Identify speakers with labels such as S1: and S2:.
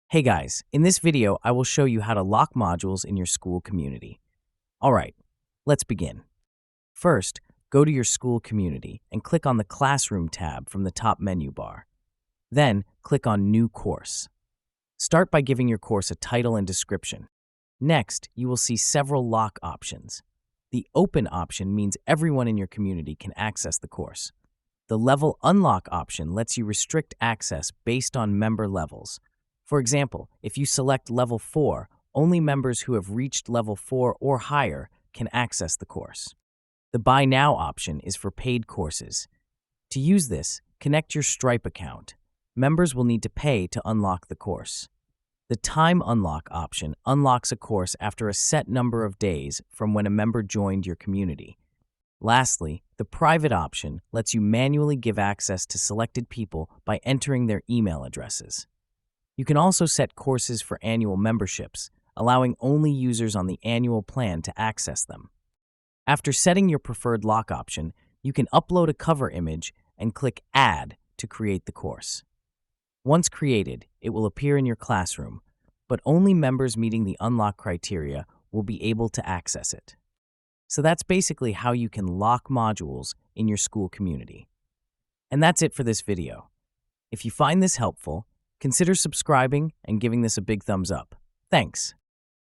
S1: Hey guys, in this video, I will show you how to lock modules in your Skool community. All right, let's begin. First, go to your Skool community and click on the Classroom tab from the top menu bar. Then, click on New Course. Start by giving your course a title and description. Next, you will see several lock options. The Open option means everyone in your community can access the course. The Level Unlock option lets you restrict access based on member levels. For example, if you select Level 4, only members who have reached Level 4 or higher can access the course. The Buy Now option is for paid courses. To use this, connect your Stripe account. Members will need to pay to unlock the course. The Time Unlock option unlocks a course after a set number of days from when a member joined your community. Lastly, the Private option lets you manually give access to selected people by entering their email addresses. You can also set courses for annual memberships, allowing only users on the annual plan to access them. After setting your preferred lock option, you can upload a cover image and click Add to create the course. Once created, it will appear in your classroom, but only members meeting the unlock criteria will be able to access it. So that's basically how you can lock modules in your Skool community. And that's it for this video. If you find this helpful, consider subscribing and giving this a big thumbs up. Thanks.